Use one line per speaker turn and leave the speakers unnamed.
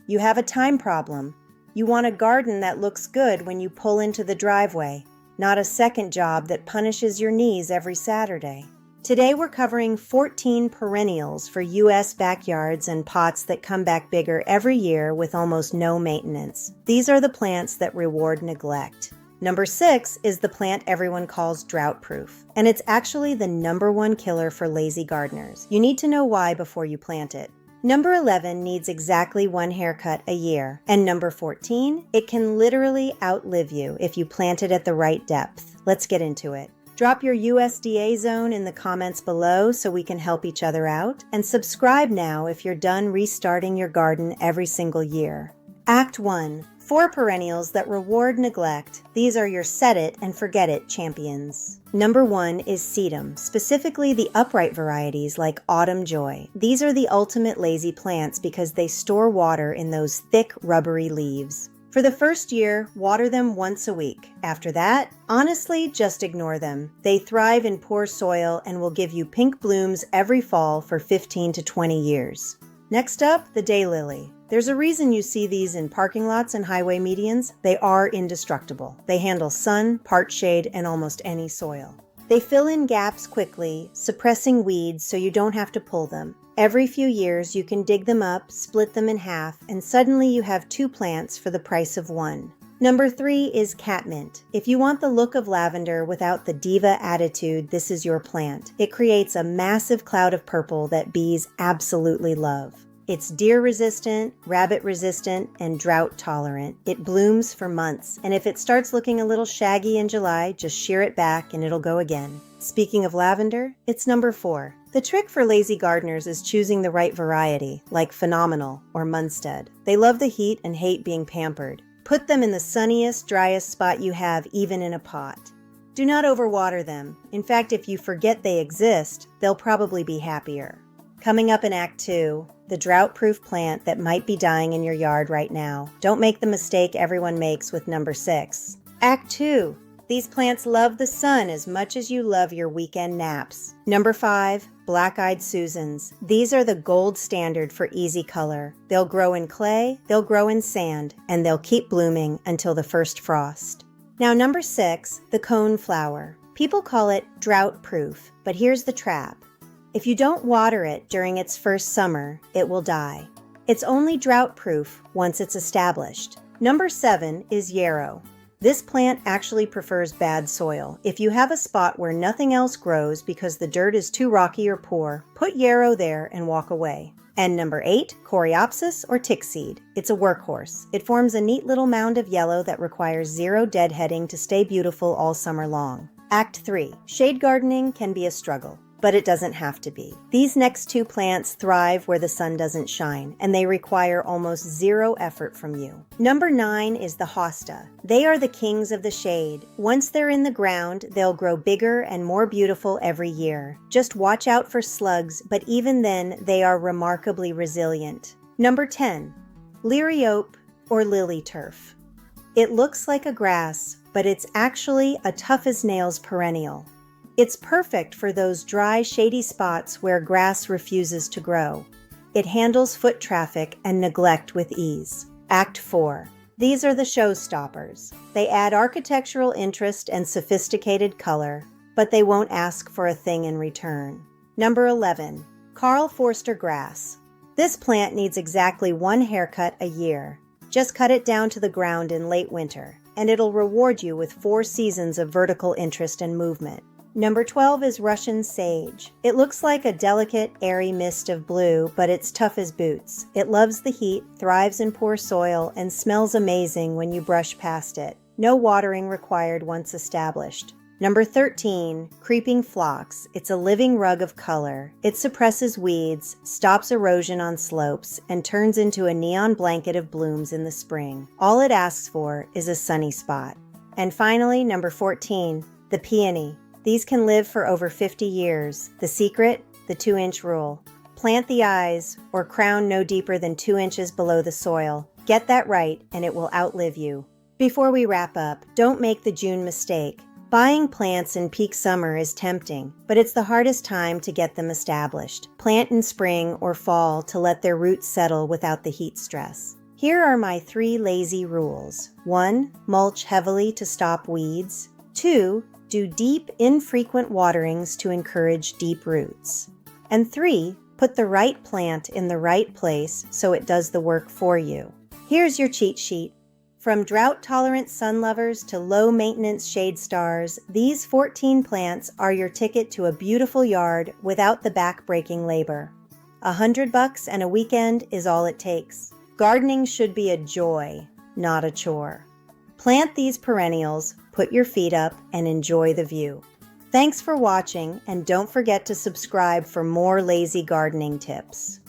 You have a time problem. You want a garden that looks good when you pull into the driveway, not a second job that punishes your knees every Saturday. Today we're covering 14 perennials for U.S. backyards and pots that come back bigger every year with almost no maintenance. These are the plants that reward neglect. Number 6 is the plant everyone calls drought-proof, and it's actually the #1 killer for lazy gardeners. You need to know why before you plant it. Number 11 needs exactly 1 haircut a year, and number 14, it can literally outlive you if you plant it at the right depth. Let's get into it. Drop your USDA zone in the comments below so we can help each other out, and subscribe now if you're done restarting your garden every single year. Act 1. 4 perennials that reward neglect. These are your set it and forget it champions. Number 1 is Sedum, specifically the upright varieties like Autumn Joy. These are the ultimate lazy plants because they store water in those thick, rubbery leaves. For the first year, water them once a week. After that, honestly, just ignore them. They thrive in poor soil and will give you pink blooms every fall for 15 to 20 years. Next up, the Daylily. There's a reason you see these in parking lots and highway medians. They are indestructible. They handle sun, part shade, and almost any soil. They fill in gaps quickly, suppressing weeds so you don't have to pull them. Every few years, you can dig them up, split them in half, and suddenly you have 2 plants for the price of 1. Number 3 is Catmint. If you want the look of lavender without the diva attitude, this is your plant. It creates a massive cloud of purple that bees absolutely love. It's deer-resistant, rabbit-resistant, and drought-tolerant. It blooms for months, and if it starts looking a little shaggy in July, just shear it back and it'll go again. Speaking of lavender, it's number 4. The trick for lazy gardeners is choosing the right variety, like Phenomenal or Munstead. They love the heat and hate being pampered. Put them in the sunniest, driest spot you have, even in a pot. Do not overwater them. In fact, if you forget they exist, they'll probably be happier. Coming up in Act 2, the drought-proof plant that might be dying in your yard right now. Don't make the mistake everyone makes with number 6. Act 2. These plants love the sun as much as you love your weekend naps. Number 5. Black-eyed Susans. These are the gold standard for easy color. They'll grow in clay, they'll grow in sand, and they'll keep blooming until the first frost. Now number 6, the Coneflower. People call it drought-proof, but here's the trap. If you don't water it during its first summer, it will die. It's only drought-proof once it's established. Number 7 is Yarrow. This plant actually prefers bad soil. If you have a spot where nothing else grows because the dirt is too rocky or poor, put yarrow there and walk away. And number 8, Coreopsis or tickseed. It's a workhorse. It forms a neat little mound of yellow that requires 0 deadheading to stay beautiful all summer long. Act 3. Shade gardening can be a struggle, but it doesn't have to be. These next 2 plants thrive where the sun doesn't shine, and they require almost 0 effort from you. Number 9 is the Hosta. They are the kings of the shade. Once they're in the ground, they'll grow bigger and more beautiful every year. Just watch out for slugs, but even then, they are remarkably resilient. Number 10, Liriope or lily turf. It looks like a grass, but it's actually a tough-as-nails perennial. It's perfect for those dry, shady spots where grass refuses to grow. It handles foot traffic and neglect with ease. Act 4. These are the showstoppers. They add architectural interest and sophisticated color, but they won't ask for a thing in return. Number 11. Karl Forster grass. This plant needs exactly 1 haircut a year. Just cut it down to the ground in late winter, and it'll reward you with 4 seasons of vertical interest and movement. Number 12 is Russian sage. It looks like a delicate, airy mist of blue, but it's tough as boots. It loves the heat, thrives in poor soil, and smells amazing when you brush past it. No watering required once established. Number 13, creeping phlox. It's a living rug of color. It suppresses weeds, stops erosion on slopes, and turns into a neon blanket of blooms in the spring. All it asks for is a sunny spot. And finally, number 14, the peony. These can live for over 50 years. The secret? The 2-inch rule. Plant the eyes, or crown no deeper than 2 inches below the soil. Get that right, and it will outlive you. Before we wrap up, don't make the June mistake. Buying plants in peak summer is tempting, but it's the hardest time to get them established. Plant in spring or fall to let their roots settle without the heat stress. Here are my 3 lazy rules. 1. Mulch heavily to stop weeds. 2. Do deep, infrequent waterings to encourage deep roots. And 3. Put the right plant in the right place so it does the work for you. Here's your cheat sheet. From drought-tolerant sun lovers to low-maintenance shade stars, these 14 plants are your ticket to a beautiful yard without the back-breaking labor. $100 and a weekend is all it takes. Gardening should be a joy, not a chore. Plant these perennials, put your feet up, and enjoy the view. Thanks for watching, and don't forget to subscribe for more lazy gardening tips.